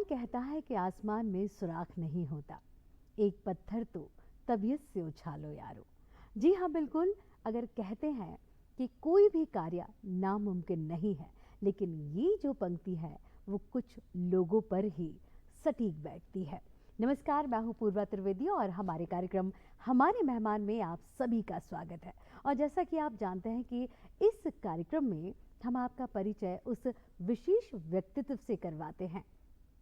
कौन कहता है कि आसमान में सुराख नहीं होता, एक पत्थर तो तबीयत से उछालो यारो। जी हाँ, बिल्कुल। अगर कहते हैं कि कोई भी कार्य नामुमकिन नहीं है, लेकिन ये जो पंक्ति है वो कुछ लोगों पर ही सटीक बैठती है। नमस्कार, मैं हूँ पूर्वा त्रिवेदी और हमारे कार्यक्रम हमारे मेहमान में आप सभी का स्वागत है। और जैसा कि आप जानते हैं कि इस कार्यक्रम में हम आपका परिचय उस विशेष व्यक्तित्व से करवाते हैं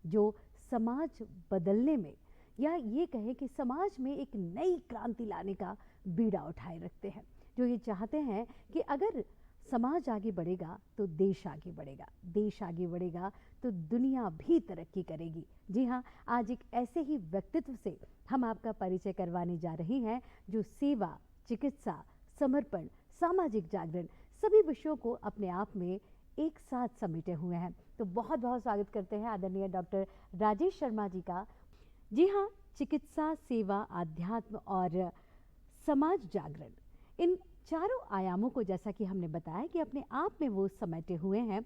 जो समाज बदलने में, या ये कहें कि समाज में एक नई क्रांति लाने का बीड़ा उठाए रखते हैं, जो ये चाहते हैं कि अगर समाज आगे बढ़ेगा तो देश आगे बढ़ेगा, देश आगे बढ़ेगा तो दुनिया भी तरक्की करेगी। जी हाँ, आज एक ऐसे ही व्यक्तित्व से हम आपका परिचय करवाने जा रहे हैं जो सेवा, चिकित्सा, समर्पण, सामाजिक जागरण सभी विषयों को अपने आप में एक साथ समेटे हुए हैं। तो बहुत बहुत स्वागत करते हैं आदरणीय डॉक्टर राजेश शर्मा जी का। जी हाँ, चिकित्सा, सेवा, आध्यात्म और समाज जागरण, इन चारों आयामों को जैसा कि हमने बताया कि अपने आप में वो समेटे हुए हैं।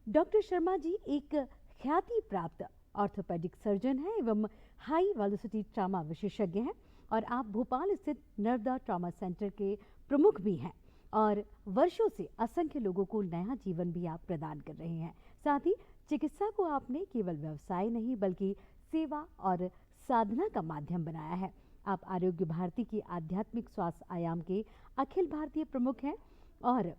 डॉक्टर शर्मा जी एक ख्याति प्राप्त ऑर्थोपेडिक सर्जन हैं एवं हाई वेलोसिटी ट्रामा विशेषज्ञ हैं और आप भोपाल स्थित नर्मदा ट्रामा सेंटर के प्रमुख भी हैं और वर्षों से असंख्य लोगों को नया जीवन भी आप प्रदान कर रहे हैं। साथ ही चिकित्सा को आपने केवल व्यवसाय नहीं बल्कि सेवा और साधना का माध्यम बनाया है। आप आरोग्य भारती की आध्यात्मिक स्वास्थ्य आयाम के अखिल भारतीय प्रमुख हैं और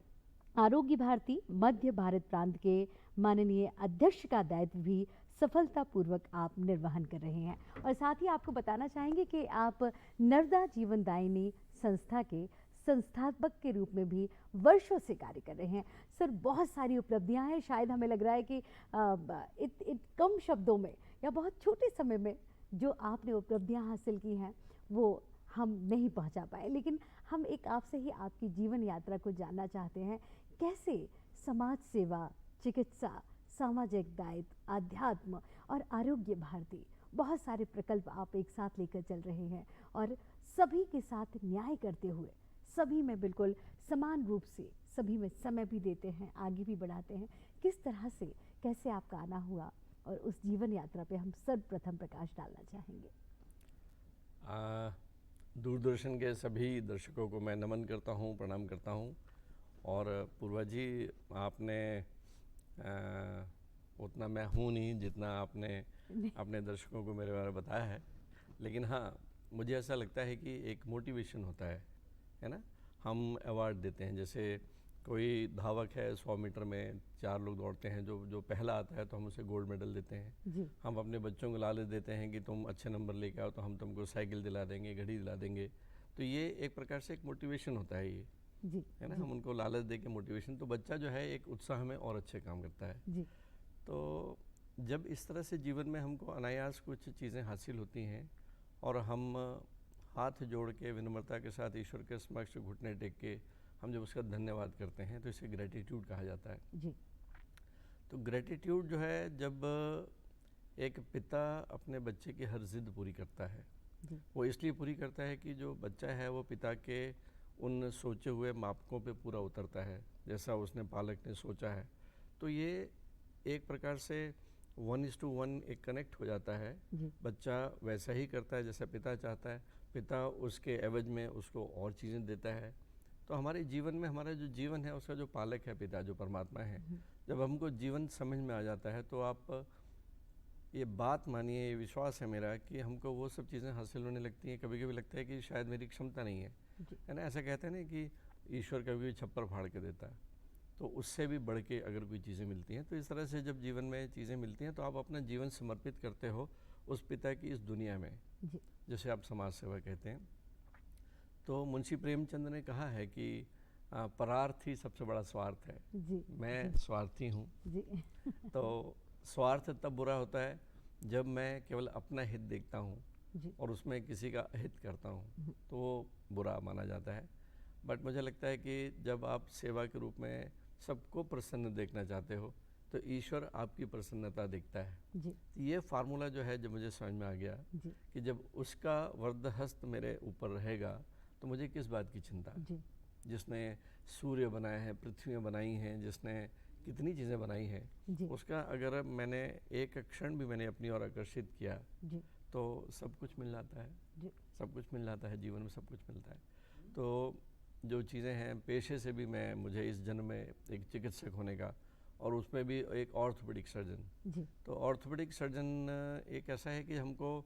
आरोग्य भारती मध्य भारत प्रांत के माननीय अध्यक्ष का दायित्व भी सफलतापूर्वक आप निर्वहन कर रहे हैं। और साथ ही आपको बताना चाहेंगे कि आप नर्मदा जीवनदायिनी संस्था के संस्थापक के रूप में भी वर्षों से कार्य कर रहे हैं। सर, बहुत सारी उपलब्धियां हैं। शायद हमें लग रहा है कि कम शब्दों में या बहुत छोटे समय में जो आपने उपलब्धियां हासिल की हैं वो हम नहीं पहुंचा पाए, लेकिन हम एक आपसे ही आपकी जीवन यात्रा को जानना चाहते हैं। कैसे समाज सेवा, चिकित्सा, सामाजिक दायित्व, आध्यात्म और आरोग्य भारती, बहुत सारे प्रकल्प आप एक साथ लेकर चल रहे हैं और सभी के साथ न्याय करते हुए सभी में बिल्कुल समान रूप से सभी में समय भी देते हैं, आगे भी बढ़ाते हैं। किस तरह से, कैसे आपका आना हुआ और उस जीवन यात्रा पे हम सर्वप्रथम प्रकाश डालना चाहेंगे। दूरदर्शन के सभी दर्शकों को मैं नमन करता हूँ, प्रणाम करता हूँ। और पूर्वा जी, आपने उतना मैं हूँ नहीं जितना आपने अपने दर्शकों को मेरे बारे में बताया है, लेकिन हाँ, मुझे ऐसा लगता है कि एक मोटिवेशन होता है ना। हम अवार्ड देते हैं, जैसे कोई धावक है 100 मीटर में 4 लोग दौड़ते हैं, जो पहला आता है तो हम उसे गोल्ड मेडल देते हैं। हम अपने बच्चों को लालच देते हैं कि तुम अच्छे नंबर लेके आओ तो हम तुमको साइकिल दिला देंगे, घड़ी दिला देंगे। तो ये एक प्रकार से एक मोटिवेशन होता है, ये जी, है ना। जी। हम उनको लालच दे के मोटिवेशन, तो बच्चा जो है एक उत्साह में और अच्छे काम करता है जी। तो जब इस तरह से जीवन में हमको अनायास कुछ चीज़ें हासिल होती हैं और हम हाथ जोड़ के विनम्रता के साथ ईश्वर के समक्ष घुटने टेक के हम जब उसका धन्यवाद करते हैं तो इसे ग्रेटिट्यूड कहा जाता है। जी। तो ग्रेटिट्यूड जो है, जब एक पिता अपने बच्चे की हर जिद पूरी करता है, वो इसलिए पूरी करता है कि जो बच्चा है वो पिता के उन सोचे हुए मापकों पे पूरा उतरता है जैसा उसने पालक ने सोचा है। तो ये एक प्रकार से 1:1 एक कनेक्ट हो जाता है। बच्चा वैसा ही करता है जैसा पिता चाहता है, पिता उसके एवज में उसको और चीज़ें देता है। तो हमारे जीवन में हमारा जो जीवन है उसका जो पालक है पिता, जो परमात्मा है, जब हमको जीवन समझ में आ जाता है तो आप ये बात मानिए, ये विश्वास है मेरा कि हमको वो सब चीज़ें हासिल होने लगती हैं। कभी कभी लगता है कि शायद मेरी क्षमता नहीं है ना। ऐसा कहते हैं ना कि ईश्वर कभी भी छप्पर फाड़ के देता है, तो उससे भी बढ़ के अगर कोई चीज़ें मिलती हैं, तो इस तरह से जब जीवन में चीज़ें मिलती हैं तो आप अपना जीवन समर्पित करते हो उस पिता की इस दुनिया में, जैसे आप समाज सेवा कहते हैं। तो मुंशी प्रेमचंद ने कहा है कि परार्थ ही सबसे बड़ा स्वार्थ है। मैं स्वार्थी हूँ। तो स्वार्थ तब बुरा होता है जब मैं केवल अपना हित देखता हूँ और उसमें किसी का अहित करता हूँ, तो वो बुरा माना जाता है। बट मुझे लगता है कि जब आप सेवा के रूप में सबको प्रसन्न देखना चाहते हो तो ईश्वर आपकी प्रसन्नता देखता है। तो ये फार्मूला जो है, जब मुझे समझ में आ गया कि जब उसका वरदहस्त मेरे ऊपर रहेगा तो मुझे किस बात की चिंता। जिसने सूर्य बनाए हैं, पृथ्वी बनाई हैं, जिसने कितनी चीज़ें बनाई हैं, उसका अगर मैंने एक क्षण भी मैंने अपनी ओर आकर्षित किया जी। तो सब कुछ मिल जाता है जी। सब कुछ मिल जाता है, जीवन में सब कुछ मिलता है। तो जो चीज़ें हैं, पेशे से भी मुझे इस जन्म में एक चिकित्सक होने का, और उसमें भी एक ऑर्थोपेडिक सर्जन। जी। तो ऑर्थोपेडिक सर्जन एक ऐसा है कि हमको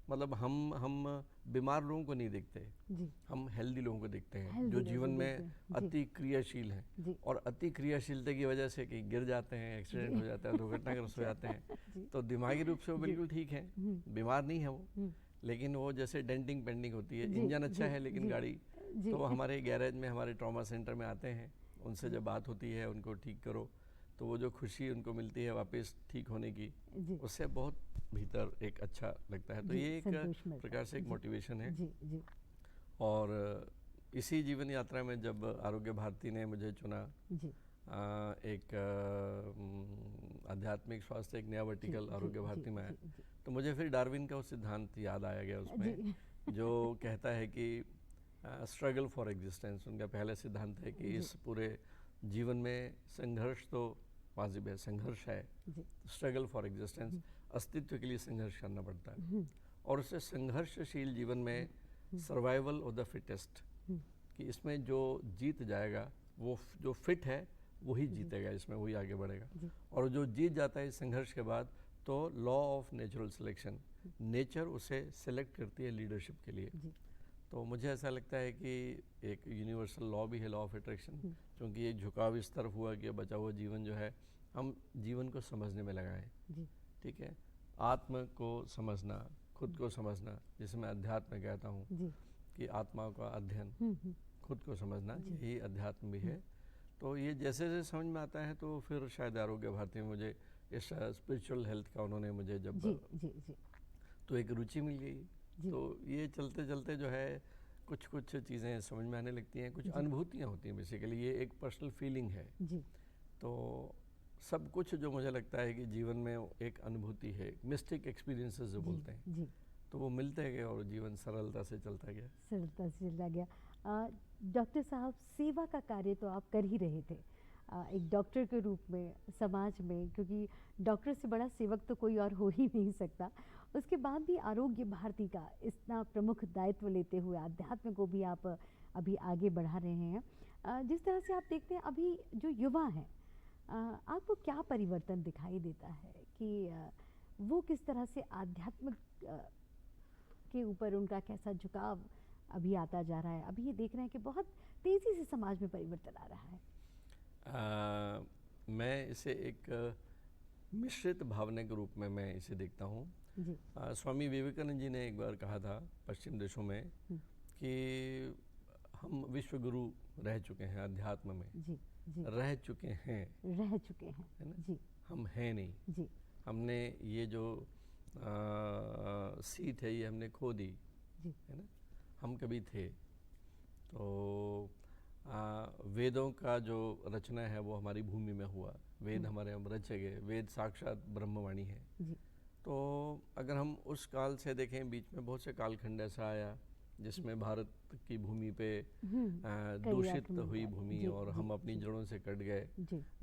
मतलब हम बीमार लोगों को नहीं देखते, जी। हम हेल्दी लोगों को देखते हैं, हेल्दी जो लोगों जीवन को में देखते हैं। अति क्रियाशील हैं, जी। और अति क्रियाशीलता की वजह से कि गिर जाते हैं, एक्सीडेंट हो जाता है, दुर्घटनाग्रस्त हो जाते हैं, तो दिमागी रूप से वो बिल्कुल ठीक है, बीमार नहीं है वो, लेकिन वो जैसे डेंटिंग पेंडिंग होती है, इंजन अच्छा है लेकिन गाड़ी, तो वो हमारे गैरेज में, हमारे ट्रॉमा सेंटर में आते हैं, उनसे जब बात होती है उनको ठीक करो, तो वो जो खुशी उनको मिलती है वापस ठीक होने की, उससे बहुत भीतर एक अच्छा लगता है। तो ये एक प्रकार से एक मोटिवेशन है। जी। जी। और इसी जीवन यात्रा में जब आरोग्य भारती ने मुझे चुना, जी। एक आध्यात्मिक स्वास्थ्य, एक नया वर्टिकल आरोग्य भारती में आया, तो मुझे फिर डार्विन का वो सिद्धांत याद आया गया उसमें, जो कहता है कि स्ट्रगल फॉर एग्जिस्टेंस। उनका पहला सिद्धांत है कि इस पूरे जीवन में संघर्ष तो वाजिब है, संघर्ष है, स्ट्रगल फॉर एग्जिस्टेंस, अस्तित्व के लिए संघर्ष करना पड़ता है, और उससे संघर्षशील जीवन में सर्वाइवल ऑफ द फिटेस्ट, कि इसमें जो जीत जाएगा, वो जो फिट है वही जीतेगा, इसमें वही आगे बढ़ेगा, और जो जीत जाता है इस संघर्ष के बाद, तो law of natural selection, nature उसे सेलेक्ट करती है लीडरशिप के लिए। तो मुझे ऐसा लगता है कि एक यूनिवर्सल लॉ भी है, लॉ ऑफ अट्रैक्शन, क्योंकि एक झुकाव इस तरफ हुआ कि बचा हुआ जीवन जो है, हम जीवन को समझने में लगाएं। ठीक है, आत्म को समझना, खुद को समझना, जिसे मैं अध्यात्म कहता हूँ, कि आत्मा का अध्ययन, खुद को समझना, यही अध्यात्म भी है। तो ये जैसे जैसे समझ में आता है, तो फिर शायद आरोग्य भारती में मुझे इस स्पिरिचुअल हेल्थ का उन्होंने मुझे जब तो एक रुचि मिल गई, तो ये चलते चलते जो है कुछ कुछ चीज़ें समझ में आने लगती हैं, कुछ अनुभूतियाँ होती हैं, बेसिकली ये एक पर्सनल फीलिंग है। तो सब कुछ जो मुझे लगता है कि जीवन में एक अनुभूति है, मिस्टिक एक्सपीरियंसेस जो बोलते हैं, तो वो मिलते गए और जीवन सरलता से चलता गया। डॉक्टर साहब, सेवा का कार्य तो आप कर ही रहे थे, एक डॉक्टर के रूप में समाज में, क्योंकि डॉक्टर से बड़ा सेवक तो कोई और हो ही नहीं सकता। उसके बाद भी आरोग्य भारती का इतना प्रमुख दायित्व लेते हुए अध्यात्म को भी आप अभी आगे बढ़ा रहे हैं। जिस तरह से आप देखते हैं अभी जो युवा हैं, आपको क्या परिवर्तन दिखाई देता है कि वो किस तरह से आध्यात्म के ऊपर उनका कैसा झुकाव अभी आता जा रहा है? अभी ये देख रहे हैं कि बहुत तेज़ी से समाज में परिवर्तन आ रहा है। मैं इसे एक मिश्रित भावना के रूप में मैं इसे देखता हूँ। स्वामी विवेकानंद जी ने एक बार कहा था पश्चिम देशों में कि हम विश्व गुरु रह चुके हैं अध्यात्म में, रह चुके हैं, है ना, हम हैं नहीं, हमने ये जो सीट है ये हमने खो दी, है ना, हम कभी थे। तो वेदों का जो रचना है वो हमारी भूमि में हुआ, वेद हमारे हम रचे गए, वेद साक्षात ब्रह्मवाणी है। तो अगर हम उस काल से देखें, बीच में बहुत से कालखंड ऐसा आया जिसमें भारत की भूमि पे दूषित हुई भूमि, और हम अपनी जड़ों से कट गए।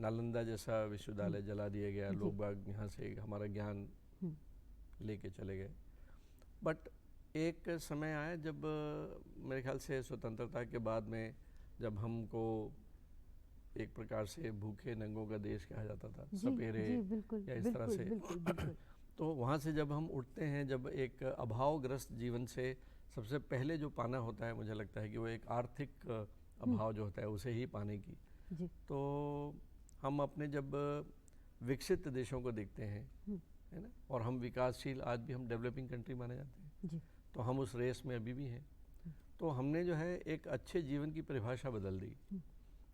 नालंदा जैसा विश्वविद्यालय जला दिया गया, लोग बाग यहाँ से हमारा ज्ञान लेके चले गए। बट एक समय आया जब मेरे ख्याल से स्वतंत्रता के बाद में, जब हमको एक प्रकार से भूखे नंगों का देश कहा जाता था, सपेरे या इस तरह से, तो वहाँ से जब हम उठते हैं, जब एक अभावग्रस्त जीवन से सबसे पहले जो पाना होता है, मुझे लगता है कि वो एक आर्थिक अभाव जो होता है उसे ही पाने की। तो हम अपने जब विकसित देशों को देखते हैं, है ना, और हम विकासशील, आज भी हम डेवलपिंग कंट्री माने जाते हैं, तो हम उस रेस में अभी भी हैं। तो हमने जो है एक अच्छे जीवन की परिभाषा बदल दी।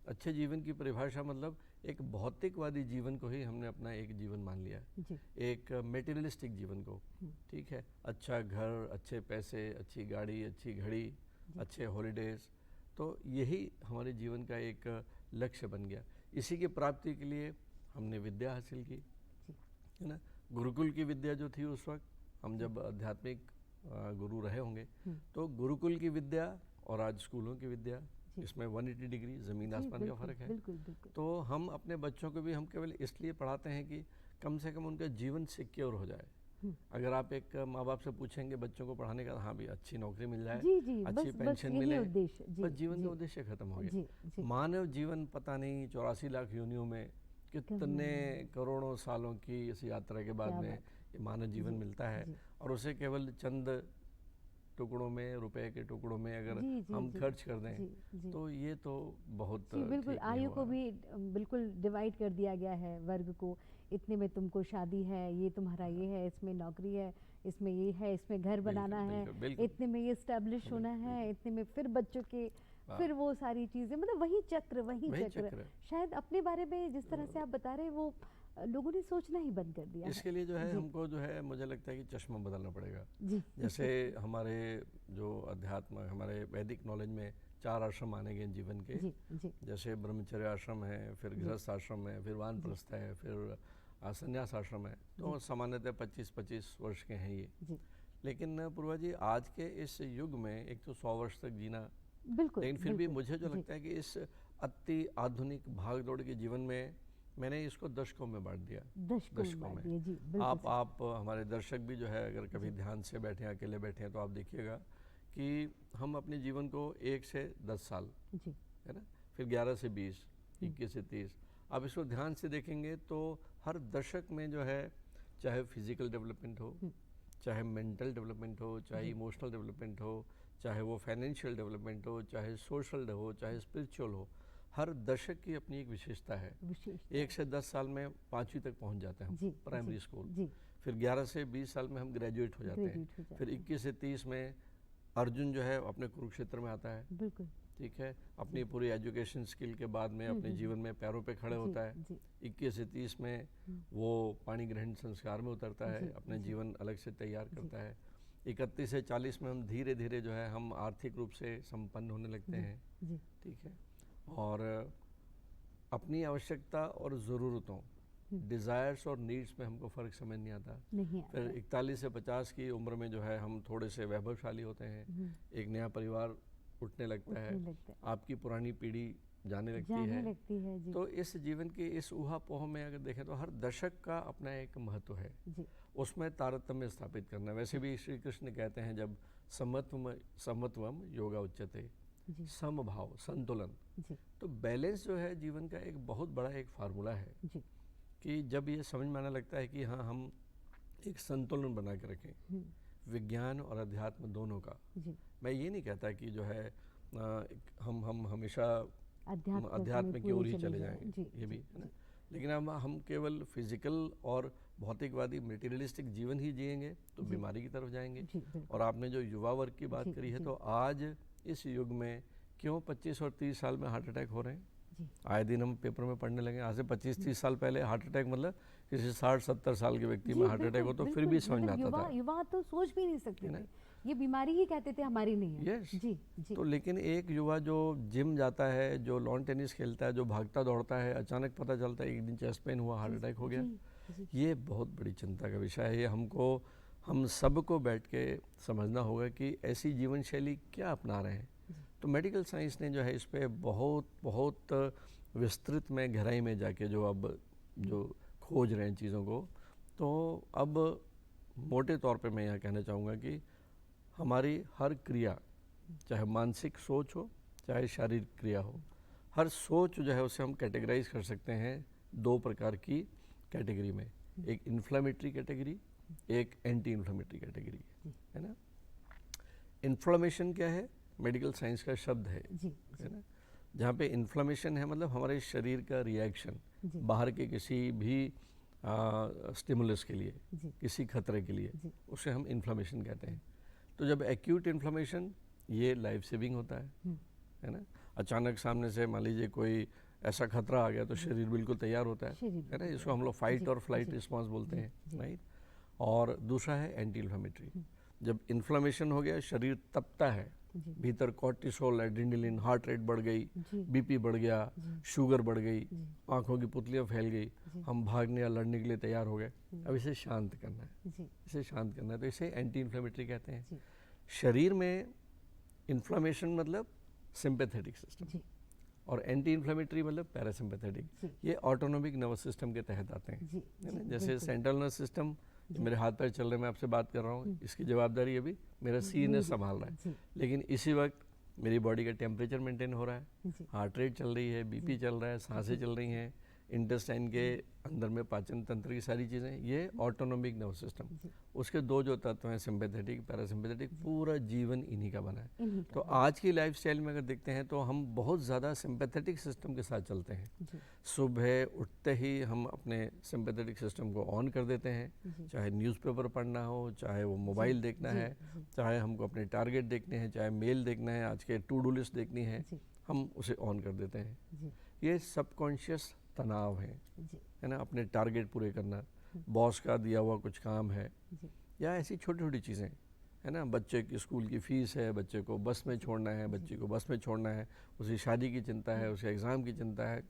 अच्छे जीवन की परिभाषा मतलब एक भौतिकवादी जीवन को ही हमने अपना एक जीवन मान लिया, एक मेटेरियलिस्टिक जीवन को। ठीक है, अच्छा घर, अच्छे पैसे, अच्छी गाड़ी, अच्छी घड़ी, अच्छे हॉलीडेज, तो यही हमारे जीवन का एक लक्ष्य बन गया। इसी की प्राप्ति के लिए हमने विद्या हासिल की, है ना। गुरुकुल की विद्या जो थी उस वक्त, हम जब आध्यात्मिक गुरु रहे होंगे, तो गुरुकुल की विद्या और आज स्कूलों की विद्या इसमें 180 डिग्री ज़मीन आसमान का फ़र्क है। बिल्कुल बिल्कुल। तो हम अपने बच्चों को भी हम केवल इसलिए पढ़ाते हैं कि कम से कम उनका जीवन सिक्योर हो जाए। अगर आप एक माँ बाप से पूछेंगे बच्चों को पढ़ाने का, हाँ भी अच्छी नौकरी मिल जाए, जी, अच्छी बस पेंशन यही मिले, उद्देश्य। जी, बस जीवन जी, का उद्देश्य खत्म हो जी, गया। मानव जीवन पता नहीं 84 लाख योनियों में कितने करोड़ों सालों की इस यात्रा के बाद में ये मानव जीवन मिलता है, और उसे केवल चंद टुकड़ों में, रुपए के टुकड़ों में अगर हम खर्च कर दें तो ये तो बहुत बिल्कुल। आयु को भी बिल्कुल डिवाइड कर दिया गया है, वर्ग को। इतने में तुमको शादी है, ये तुम्हारा ये है, इसमें नौकरी है, इसमें ये है, इसमें घर बनाना है, इतने में ये स्टैब्लिश होना है, इतने में फिर बच्चों के, फिर वो सारी चीजें, मतलब वही चक्र। शायद अपने बारे में जिस तरह से आप बता रहे हैं वो लोगों ने सोचना ही बंद कर दिया। इसके लिए जो है हमको जो है मुझे लगता है कि चश्मा बदलना पड़ेगा। जैसे हमारे जो अध्यात्म, हमारे वैदिक नॉलेज में 4 आश्रम माने गए जीवन के। जैसे ब्रह्मचर्य आश्रम है, फिर गृहस्थ आश्रम है, फिर वानप्रस्थ है, फिर संन्यास आश्रम है। तो सामान्यतः 25-25 वर्ष के हैं ये। लेकिन पूर्वा जी, आज के इस युग में एक तो 100 वर्ष तक जीना, लेकिन फिर भी मुझे जो लगता है कि इस अति आधुनिक भागदौड़ के जीवन में मैंने इसको दशकों में बांट दिया। दशकों में जी, आप हमारे दर्शक भी जो है अगर कभी ध्यान से बैठे, अकेले बैठे हैं, तो आप देखिएगा कि हम अपने जीवन को 1 से 10 साल है ना, फिर 11 से 20, 21 से 30, आप इसको ध्यान से देखेंगे तो हर दशक में जो है, चाहे फिजिकल डेवलपमेंट हो, चाहे मेंटल डेवलपमेंट हो, चाहे इमोशनल डेवलपमेंट हो, चाहे वो फाइनेंशियल डेवलपमेंट हो, चाहे सोशल हो, चाहे स्पिरिचुअल हो, हर दशक की अपनी एक विशेषता है। 1 से 10 साल में 5वीं तक पहुंच जाते हैं हम, प्राइमरी स्कूल। फिर 11 से 20 साल में हम ग्रेजुएट हो जाते हैं। फिर 21 से 30 में अर्जुन जो है अपने कुरुक्षेत्र में आता है। बिल्कुल ठीक है, अपनी पूरी एजुकेशन स्किल के बाद में अपने जीवन में पैरों पे खड़े होता है। 21 से 30 में वो पाणी ग्रहण संस्कार में उतरता है, अपने जीवन अलग से तैयार करता है। 31 से 40 में हम धीरे धीरे जो है हम आर्थिक रूप से संपन्न होने लगते हैं। ठीक है, और अपनी आवश्यकता और ज़रूरतों, डिज़ायर्स और नीड्स में हमको फ़र्क समझ नहीं आता। फिर 41 से 50 की उम्र में जो है हम थोड़े से वैभवशाली होते हैं, एक नया परिवार उठने लगता है, आपकी पुरानी पीढ़ी जाने लगती है। तो इस जीवन की इस ऊहापोह में अगर देखें तो हर दशक का अपना एक महत्व है, उसमें तारतम्य स्थापित करना। वैसे भी श्री कृष्ण कहते हैं जब समत्वम योगा उच्यते, समभाव, संतुलन। तो बैलेंस जो है जीवन का एक बहुत बड़ा एक फार्मूला है कि जब ये समझ में आने लगता है कि हाँ, हम एक संतुलन बना के रखें विज्ञान और अध्यात्म दोनों का। मैं ये नहीं कहता कि जो है हम हमेशा अध्यात्म की ओर ही चले जाएंगे, ये भी है ना, लेकिन हम केवल फिजिकल और भौतिकवादी मटेरियलिस्टिक जीवन ही जिएंगे तो बीमारी की तरफ जाएंगे। और आपने जो युवा वर्ग की बात करी है, तो आज इस युग में क्यों 25 और 30 साल में हार्ट अटैक हो रहे हैं? आए दिन हम पेपर में पढ़ने लगे। आज से 25-30 साल पहले हार्ट अटैक मतलब किसी 60-70 साल के व्यक्ति में हार्ट अटैक हो तो फिर भी समझ में आता था। युवा तो सोच भी नहीं सकते थे, ये बीमारी ही कहते थे हमारी नहीं है। जी। तो लेकिन एक युवा जो जिम जाता है, जो लॉन टेनिस खेलता है, जो भागता दौड़ता है, अचानक पता चलता है एक दिन चेस्ट पेन हुआ, हार्ट अटैक हो गया। ये बहुत बड़ी चिंता का विषय है। ये हम सबको बैठ के समझना होगा कि ऐसी जीवन शैली क्या अपना रहे हैं। तो मेडिकल साइंस ने जो है इस पे बहुत विस्तृत में गहराई में जाके जो खोज रहे हैं चीज़ों को, तो अब मोटे तौर पे मैं यह कहना चाहूँगा कि हमारी हर क्रिया, चाहे मानसिक सोच हो चाहे शारीरिक क्रिया हो, हर सोच जो है उसे हम कैटेगराइज कर सकते हैं 2 प्रकार की कैटेगरी में, एक इन्फ्लेमेटरी कैटेगरी, एक एंटी इन्फ्लेमेटरी कैटेगरी, है ना। इन्फ्लेमेशन क्या है? मेडिकल साइंस का शब्द है ना, जहाँ पे इन्फ्लेमेशन है मतलब हमारे शरीर का रिएक्शन बाहर के किसी भी स्टिमुलस के लिए, किसी खतरे के लिए, उसे हम इन्फ्लेमेशन कहते हैं। तो जब एक्यूट इन्फ्लेमेशन, ये लाइफ सेविंग होता है ना। अचानक सामने से मान लीजिए कोई ऐसा खतरा आ गया तो शरीर बिल्कुल तैयार होता है ना, इसको हम लोग फाइट और फ्लाइट रिस्पॉन्स बोलते हैं, राइट। और दूसरा है एंटी इन्फ्लेमेटरी। जब इन्फ्लेमेशन हो गया, शरीर तपता है, भीतर कॉर्टिसोल, एड्रेनालिन, हार्ट रेट बढ़ गई, बीपी बढ़ गया, शुगर बढ़ गई, आंखों की पुतलियाँ फैल गई, हम भागने या लड़ने के लिए तैयार हो गए। अब इसे शांत करना है, इसे शांत करना है, तो इसे एंटी इन्फ्लेमेटरी कहते हैं। शरीर में इन्फ्लेमेशन मतलब सिंपैथेटिक सिस्टम, जी, और एंटी इन्फ्लेमेटरी मतलब पैरासिम्पैथेटिक। ये ऑटोनॉमिक नर्वस सिस्टम के तहत आते हैं, जी, है ना। जी, जैसे बिल्कुल। सेंट्रल नर्वस सिस्टम, मेरे हाथ पैर चल रहे हैं, मैं आपसे बात कर रहा हूँ, इसकी जवाबदारी अभी मेरा सीनियर संभाल रहा है। जी, लेकिन इसी वक्त मेरी बॉडी का टेम्परेचर मेंटेन हो रहा है, जी, हार्ट रेट चल रही है, बीपी चल रहा है, सांसें चल रही हैं, इंटेस्टाइन के अंदर में पाचन तंत्र की सारी चीज़ें, ये ऑटोनॉमिक नर्वस सिस्टम। उसके दो जो तत्व हैं, सिंपैथेटिक, पैरासिम्पैथेटिक, पूरा जीवन इन्हीं का बना है। इन्हीं तो का। आज की लाइफस्टाइल में अगर देखते हैं तो हम बहुत ज़्यादा सिंपैथेटिक सिस्टम के साथ चलते हैं। जी, सुबह उठते ही हम अपने सिंपैथेटिक सिस्टम को ऑन कर देते हैं, जी, चाहे न्यूज़पेपर पढ़ना हो, चाहे वो मोबाइल देखना जी, है, जी, चाहे हमको अपने टारगेट देखने हैं, चाहे मेल देखना है, आज के टू डू लिस्ट देखनी है, जी, हम उसे ऑन कर देते हैं। जी, ये सबकॉन्शियस तनाव है जी, ना। अपने टारगेट पूरे करना, बॉस का दिया हुआ कुछ काम है, जी, या ऐसी छोटी छोटी चीज़ें, है ना। बच्चे की स्कूल की फ़ीस है, बच्चे को बस में छोड़ना है, बच्ची को बस में छोड़ना है, उसकी शादी की चिंता है, उसके एग्ज़ाम की चिंता है।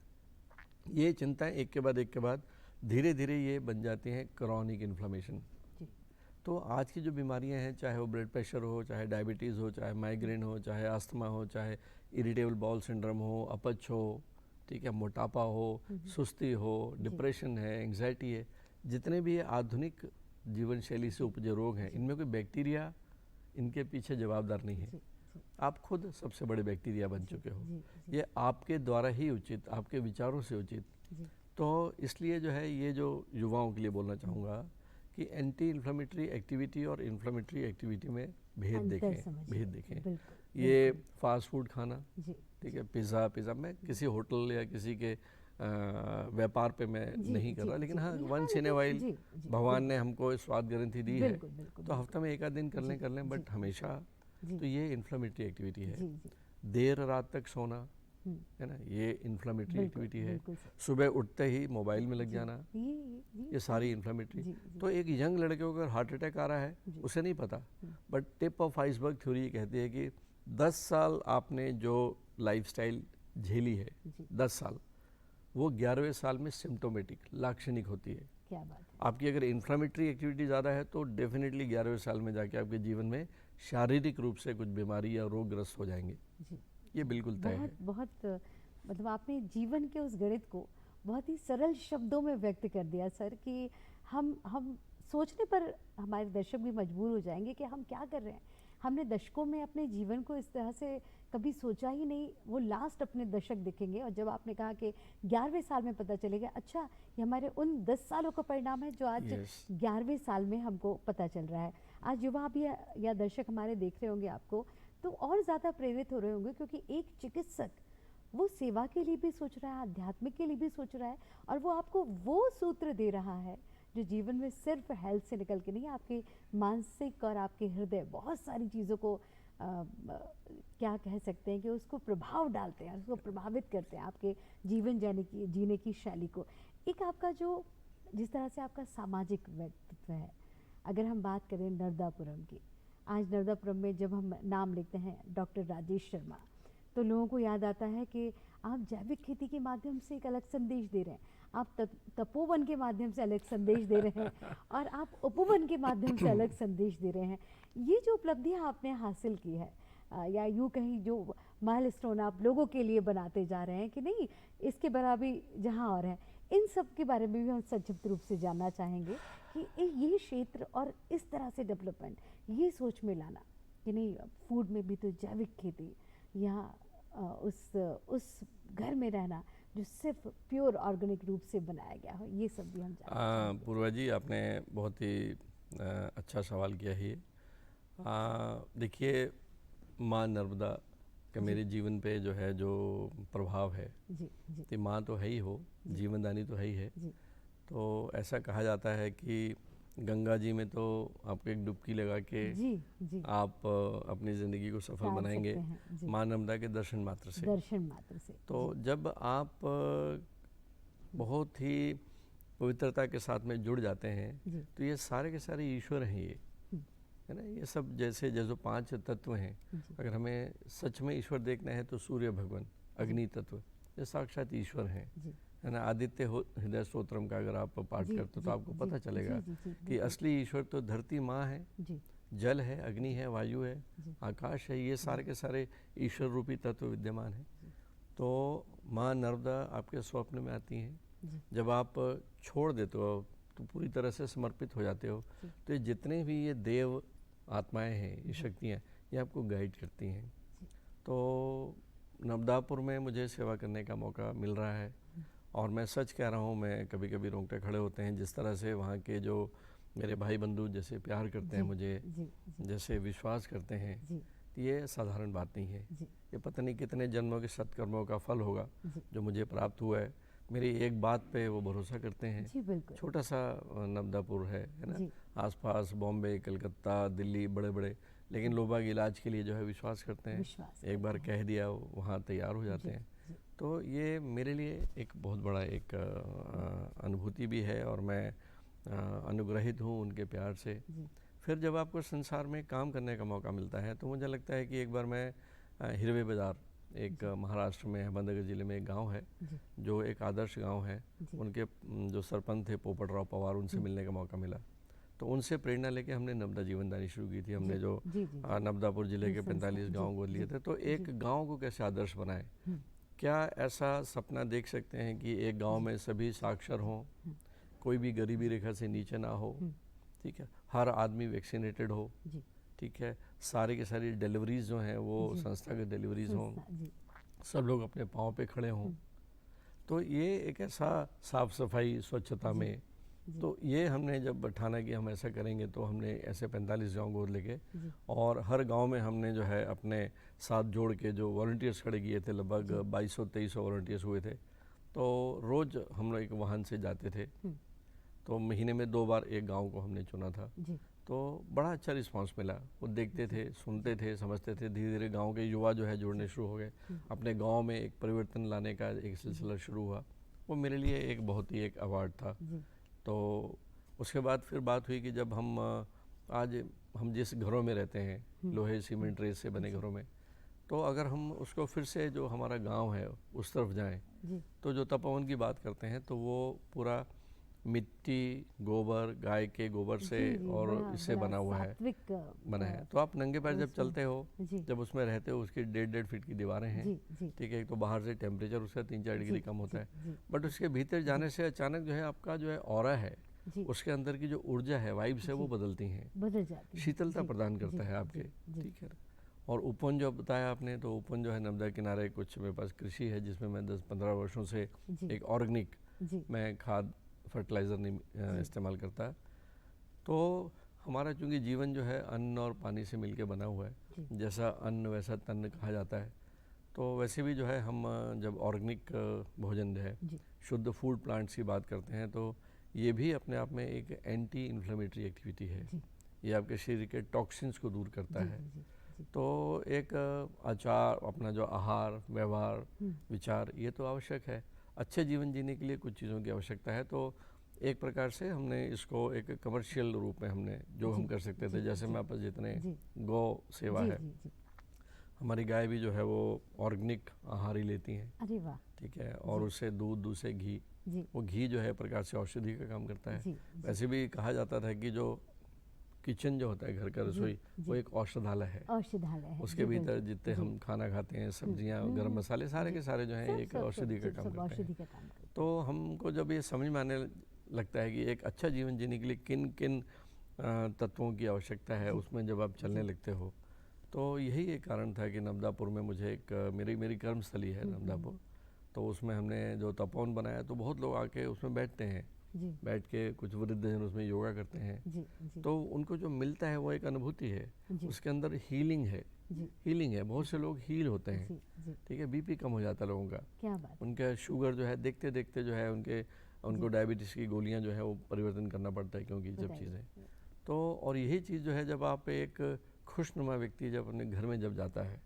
ये चिंताएं एक के बाद धीरे धीरे ये बन जाती हैं क्रॉनिक इन्फ्लेमेशन। जी, तो आज की जो बीमारियां हैं, चाहे वो ब्लड प्रेशर हो, चाहे डायबिटीज़ हो, चाहे माइग्रेन हो, चाहे अस्थमा हो, चाहे इरिटेबल बाउल सिंड्रोम हो, अपच हो, ठीक है, मोटापा हो, सुस्ती हो, डिप्रेशन है, एंग्जाइटी है, जितने भी ये आधुनिक जीवन शैली से उपजे रोग हैं, इनमें कोई बैक्टीरिया इनके पीछे जवाबदार नहीं है। जी, आप खुद सबसे बड़े बैक्टीरिया बन चुके हो। जी, ये आपके द्वारा ही उचित, आपके विचारों से उचित। जी, तो इसलिए जो है, ये जो युवाओं के लिए बोलना चाहूँगा कि एंटी इन्फ्लेमेटरी एक्टिविटी और इन्फ्लेमेटरी एक्टिविटी में भेद अंतर देखें, समझिए। भेद देखें। बिल्कुल, ये फास्ट फूड खाना, जी, ठीक है, पिज़्ज़ा मैं किसी होटल या किसी के व्यापार पे मैं जी, नहीं कर जी, रहा, लेकिन जी, हाँ, हाँ, वंस इन ए लेकिन वाइल जी, जी, भगवान ने हमको स्वाद ग्रंथि दी है, बिल्कुल, बिल्कुल, तो हफ्ते में एक आध दिन कर लें, जी, बट हमेशा जी, तो ये इन्फ्लेमेटरी एक्टिविटी है। जी, जी, देर रात तक सोना, हुँ, है ना, ये इन्फ्लेमेटरी बिल्कुल, एक्टिविटी है। बिल्कुल सही। सुबह उठते ही मोबाइल में लग जी, जाना, ये ये सारी इन्फ्लेमेटरी। जी, जी, तो एक यंग लड़के को अगर हार्ट अटैक आ रहा है, जी, उसे नहीं पता, but tip of iceberg theory ये कहती है कि 10 साल आपने जो लाइफस्टाइल झेली है, जी, 10 साल, वो 11वें साल में सिम्टोमेटिक, लाक्षणिक होती है। क्या बात है। आपकी अगर इन्फ्लेमेटरी एक्टिविटी ज़्यादा है तो डेफिनेटली 11वें साल में जाके आपके जीवन में शारीरिक रूप से कुछ बीमारी या रोगग्रस्त हो जाएंगे। जी, ये बिल्कुल तय है। बहुत मतलब आपने जीवन के उस गणित को बहुत ही सरल शब्दों में व्यक्त कर दिया सर, कि हम सोचने पर हमारे दर्शक भी मजबूर हो जाएंगे कि हम क्या कर रहे हैं। हमने दशकों में अपने जीवन को इस तरह से कभी सोचा ही नहीं। वो लास्ट अपने दशक दिखेंगे, और जब आपने कहा कि 11वें साल में पता चलेगा, अच्छा ये हमारे उन 10 सालों का परिणाम है जो आज Yes. 11वें साल में हमको पता चल रहा है। आज युवा भी या दर्शक हमारे देख रहे होंगे आपको, तो और ज़्यादा प्रेरित हो रहे होंगे, क्योंकि एक चिकित्सक वो सेवा के लिए भी सोच रहा है, आध्यात्मिक के लिए भी सोच रहा है, और वो आपको वो सूत्र दे रहा है जो जीवन में सिर्फ हेल्थ से निकल के नहीं, आपके मानसिक और आपके हृदय बहुत सारी चीज़ों को क्या कह सकते हैं कि उसको प्रभाव डालते हैं, उसको प्रभावित करते हैं, आपके जीवन जीने की शैली को। एक आपका जो जिस तरह से आपका सामाजिक व्यक्तित्व है, अगर हम बात करें नर्मदापुरम की, आज नर्मदापुरम में जब हम नाम लिखते हैं डॉक्टर राजेश शर्मा, तो लोगों को याद आता है कि आप जैविक खेती के माध्यम से एक अलग संदेश दे रहे हैं, आप तपोवन के माध्यम से अलग संदेश दे रहे हैं, और आप उपवन के माध्यम से अलग संदेश दे रहे हैं। ये जो उपलब्धियां आपने हासिल की है, या यूँ कहीं जो माइलस्टोन आप लोगों के लिए बनाते जा रहे हैं कि नहीं, इसके बराबरी जहाँ और है, इन सब के बारे में भी हम संक्षिप्त रूप से जानना चाहेंगे कि ये क्षेत्र और इस तरह से डेवलपमेंट, ये सोच में लाना कि नहीं फूड में भी तो जैविक खेती, यहाँ उस घर में रहना जो सिर्फ प्योर ऑर्गेनिक रूप से बनाया गया हो, ये सब भी हम जानना चाहेंगे। पूर्वा जी, आपने बहुत ही अच्छा सवाल किया है। देखिए, माँ नर्मदा का मेरे जीवन पे जो है जो प्रभाव है, जी, जी, तो माँ तो है ही हो, जीवनदानी तो है ही है। जी, तो ऐसा कहा जाता है कि गंगा जी में तो आपको एक डुबकी लगा के जी, जी, आप अपनी ज़िंदगी को सफल टाल बनाएंगे, सकते हैं, जी, माँ नर्मदा के दर्शन मात्र से। दर्शन मात्र से। तो जब आप बहुत ही पवित्रता के साथ में जुड़ जाते हैं, जी, तो ये सारे के सारे ईश्वर हैं, ये है ना। ये सब जैसे जैसे 5 तत्व हैं, जी, अगर हमें सच में ईश्वर देखना है तो सूर्य भगवान, अग्नि तत्व, ये साक्षात ईश्वर हैं, जी, है ना। आदित्य हृदय स्तोत्रम का अगर आप पाठ जी, करते हो जी, तो आपको जी, पता चलेगा जी, जी, जी, कि बिल्कुल। असली ईश्वर तो धरती माँ है, जी, जल है, अग्नि है, वायु है, जी। आकाश है, ये सारे के सारे ईश्वर रूपी तत्व विद्यमान हैं। तो माँ नर्मदा आपके स्वप्न में आती हैं। जी। जब आप छोड़ देते हो तो पूरी तरह से समर्पित हो जाते हो, जी। तो ये जितने भी ये देव आत्माएं हैं, ये जी। शक्तियाँ, ये आपको गाइड करती हैं। जी। तो नवदापुर में मुझे सेवा करने का मौका मिल रहा है, और मैं सच कह रहा हूँ, मैं कभी कभी रोंगटे खड़े होते हैं जिस तरह से वहाँ के जो मेरे भाई बंधु जैसे प्यार करते हैं मुझे, जी। जी। जैसे विश्वास करते हैं, जी। ये साधारण बात नहीं है। जी। ये पता नहीं कितने जन्मों के सत्कर्मों का फल होगा जी। जो मुझे प्राप्त हुआ है। मेरी एक बात पे वो भरोसा करते हैं। जी बिल्कुल। छोटा सा नवदापुर है ना, जी। आसपास बॉम्बे, कलकत्ता, दिल्ली, बड़े बड़े, लेकिन लोग बाग इलाज के लिए जो है विश्वास करते हैं। विश्वास एक बार करते हैं। कह दिया वहाँ तैयार हो जाते जी। हैं। जी। तो ये मेरे लिए एक बहुत बड़ा एक अनुभूति भी है, और मैं अनुग्रहित हूँ उनके प्यार से। जी। फिर जब आपको संसार में काम करने का मौका मिलता है तो मुझे लगता है कि एक बार मैं हिरवे बाज़ार, एक महाराष्ट्र में अहमदनगर ज़िले में एक गांव है, जी। जो एक आदर्श गांव है। जी। उनके जो सरपंच थे पोपटराव पवार, उनसे मिलने का मौका मिला। तो उनसे प्रेरणा लेके हमने नवदा जीवनदानी शुरू की थी। हमने जो जी। जी। नवदापुर ज़िले के संस्था, 45 गाँव गोद लिए जी। थे, तो एक गाँव को कैसे आदर्श बनाए, क्या ऐसा सपना देख सकते हैं कि एक गांव में सभी साक्षर हों, कोई भी गरीबी रेखा से नीचे ना हो, ठीक है, हर आदमी वैक्सीनेटेड हो, ठीक है, सारी के सारी डिलीवरीज जो हैं वो संस्थागत डिलीवरीज हों, सब लोग अपने पाँव पे खड़े हों। तो ये एक ऐसा साफ सफाई स्वच्छता में, तो ये हमने जब ठाना कि हम ऐसा करेंगे, तो हमने ऐसे 45 गाँव गोद लेके, और हर गांव में हमने जो है अपने साथ जोड़ के जो वॉलंटियर्स खड़े किए थे, लगभग 2200-2300 वॉलंटियर्स हुए थे। तो रोज़ हम लोग एक वाहन से जाते थे, तो महीने में 2 बार एक गांव को हमने चुना था। तो बड़ा अच्छा रिस्पांस मिला। वो देखते थे, सुनते थे, समझते थे। धीरे धीरे गांव के युवा जो है जुड़ने शुरू हो गए, अपने गांव में एक परिवर्तन लाने का एक सिलसिला शुरू हुआ। वो मेरे लिए एक बहुत ही एक अवार्ड था। तो उसके बाद फिर बात हुई कि जब हम आज हम जिस घरों में रहते हैं, लोहे सीमेंट रेत से बने घरों में, तो अगर हम उसको फिर से जो हमारा गांव है उस तरफ जाएं, तो जो तपोवन की बात करते हैं, तो वो पूरा मिट्टी, गोबर, गाय के गोबर से और इससे बना हुआ है, बना है। तो आप नंगे पैर जब चलते हो, जब उसमें रहते हो, उसकी 1.5 फीट की दीवारें हैं, ठीक है। एक तो बाहर से टेम्परेचर उसका 3-4 डिग्री कम होता है, बट उसके भीतर जाने से अचानक जो है आपका जो है ऑरा है, उसके अंदर की जो ऊर्जा है, वाइब्स है, वो बदलती हैं, बदल जाती है, शीतलता प्रदान करता है आपके, ठीक है। और उपवन जो बताया आपने, तो उपवन जो है नर्मदा किनारे कुछ मेरे पास कृषि है, जिसमें मैं 10-15 वर्षों से एक ऑर्गेनिक मैं खाद फर्टिलाइज़र नहीं इस्तेमाल करता। तो हमारा चूँकि जीवन जो है अन्न और पानी से मिलके बना हुआ है, जैसा अन्न वैसा तन्न कहा जाता है। तो वैसे भी जो है हम जब ऑर्गेनिक भोजन जो है, शुद्ध फूड प्लांट्स की बात करते हैं, तो ये भी अपने आप में एक एंटी इन्फ्लेमेटरी एक्टिविटी है। ये आपके शरीर के टॉक्सिन्स को दूर करता है। तो एक आचार, अपना जो आहार, व्यवहार, विचार, ये तो आवश्यक है। अच्छे जीवन जीने के लिए कुछ चीज़ों की आवश्यकता है। तो एक प्रकार से हमने इसको एक कमर्शियल रूप में हमने जो हम कर सकते थे, जैसे मेरे पास जितने गौ सेवा है, हमारी गाय भी जो है वो ऑर्गेनिक आहार ही लेती हैं। अरे वाह, ठीक है। और उससे दूध से घी, वो घी जो है प्रकार से औषधि का काम करता है। वैसे भी कहा जाता था कि जो किचन जो होता है, घर का रसोई, वो एक औषधालय है। उसके भीतर जितने हम खाना खाते हैं, सब्जियां, गरम मसाले, सारे के सारे जो हैं एक औषधि का काम करते हैं। तो हमको जब ये समझ में आने लगता है कि एक अच्छा जीवन जीने के लिए किन किन तत्वों की आवश्यकता है, उसमें जब आप चलने लगते हो, तो यही एक कारण था कि नवदापुर में मुझे एक मेरी कर्मस्थली है नवदापुर। तो उसमें हमने जो तपोवन बनाया, तो बहुत लोग आके उसमें बैठते हैं, बैठ के कुछ वृद्धजन उसमें योगा करते हैं। तो उनको जो मिलता है वो एक अनुभूति है, उसके अंदर हीलिंग है, हीलिंग है। बहुत से लोग हील होते हैं, ठीक है। बीपी कम हो जाता है लोगों का, क्या बात। उनका शुगर जो है देखते देखते जो है उनको डायबिटीज़ की गोलियां जो है वो परिवर्तन करना पड़ता है, क्योंकि जब चीज़ें तो, और यही चीज़ जो है जब आप एक खुशनुमा व्यक्ति जब अपने घर में जब जाता है,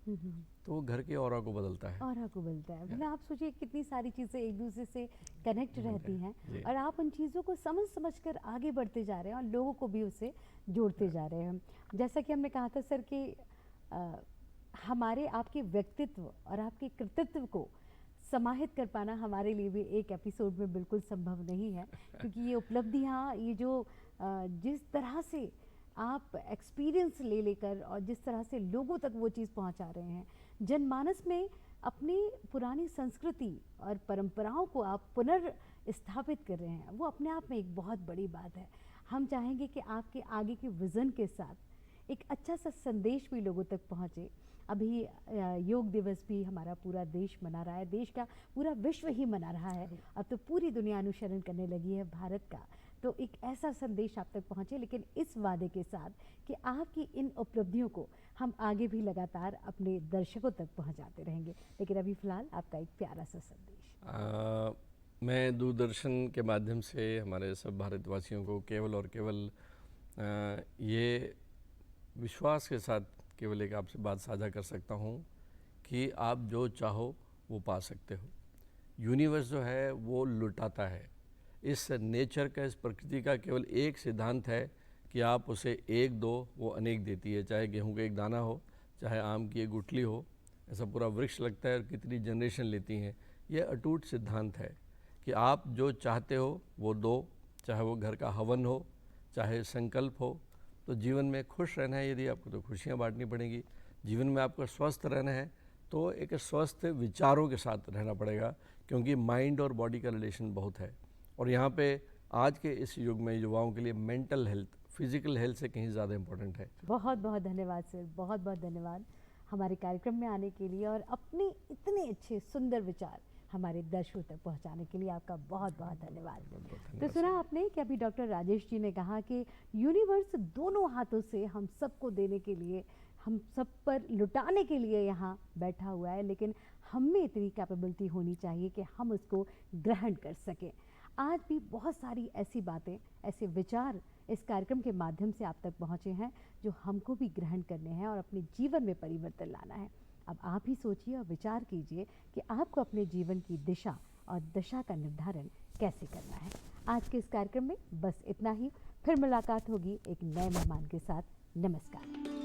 तो वो घर के ऑरा को बदलता है, मतलब आप सोचिए कितनी सारी चीज़ें एक दूसरे से कनेक्ट रहती हैं, और आप उन चीज़ों को समझ कर आगे बढ़ते जा रहे हैं और लोगों को भी उससे जोड़ते जा रहे हैं। जैसा कि हमने कहा था सर कि हमारे आपके व्यक्तित्व और आपके कृतित्व को समाहित कर पाना हमारे लिए भी एक एपिसोड में बिल्कुल संभव नहीं है, क्योंकि ये उपलब्धियाँ, ये जो जिस तरह से आप एक्सपीरियंस ले लेकर और जिस तरह से लोगों तक वो चीज़ पहुंचा रहे हैं, जनमानस में अपनी पुरानी संस्कृति और परंपराओं को आप पुनर्स्थापित कर रहे हैं, वो अपने आप में एक बहुत बड़ी बात है। हम चाहेंगे कि आपके आगे के विज़न के साथ एक अच्छा सा संदेश भी लोगों तक पहुँचे। अभी योग दिवस भी हमारा पूरा देश मना रहा है, देश का पूरा विश्व ही मना रहा है, अब तो पूरी दुनिया अनुसरण करने लगी है भारत का। तो एक ऐसा संदेश आप तक पहुँचे, लेकिन इस वादे के साथ कि आपकी इन उपलब्धियों को हम आगे भी लगातार अपने दर्शकों तक पहुँचाते रहेंगे। लेकिन अभी फ़िलहाल आपका एक प्यारा सा संदेश। मैं दूरदर्शन के माध्यम से हमारे सब भारतवासियों को केवल और केवल ये विश्वास के साथ केवल एक आपसे बात साझा कर सकता हूँ कि आप जो चाहो वो पा सकते हो। यूनिवर्स जो है वो लुटाता है। इस नेचर का, इस प्रकृति का केवल एक सिद्धांत है कि आप उसे एक दो, वो अनेक देती है। चाहे गेहूं का एक दाना हो, चाहे आम की एक गुठली हो, ऐसा पूरा वृक्ष लगता है और कितनी जनरेशन लेती हैं। यह अटूट सिद्धांत है कि आप जो चाहते हो वो दो, चाहे वो घर का हवन हो, चाहे संकल्प हो। तो जीवन में खुश रहना है यदि आपको, तो खुशियाँ बांटनी पड़ेंगी। जीवन में आपको स्वस्थ रहना है तो एक स्वस्थ विचारों के साथ रहना पड़ेगा, क्योंकि माइंड और बॉडी का रिलेशन बहुत है। और यहाँ पे आज के इस युग में युवाओं के लिए मेंटल हेल्थ, फिजिकल हेल्थ से कहीं ज़्यादा इम्पोर्टेंट है। बहुत बहुत धन्यवाद सर, बहुत बहुत धन्यवाद हमारे कार्यक्रम में आने के लिए और अपने इतने अच्छे सुंदर विचार हमारे दर्शकों तक पहुंचाने के लिए आपका बहुत बहुत धन्यवाद। तो सुना आपने कि अभी डॉक्टर राजेश जी ने कहा कि यूनिवर्स दोनों हाथों से हम सबको देने के लिए, हम सब पर लुटाने के लिए यहाँ बैठा हुआ है, लेकिन हम में इतनी कैपेबिलिटी होनी चाहिए कि हम उसको ग्रहण कर सकें। आज भी बहुत सारी ऐसी बातें, ऐसे विचार इस कार्यक्रम के माध्यम से आप तक पहुँचे हैं जो हमको भी ग्रहण करने हैं और अपने जीवन में परिवर्तन लाना है। अब आप ही सोचिए और विचार कीजिए कि आपको अपने जीवन की दिशा और दशा का निर्धारण कैसे करना है। आज के इस कार्यक्रम में बस इतना ही। फिर मुलाकात होगी एक नए मेहमान के साथ। नमस्कार।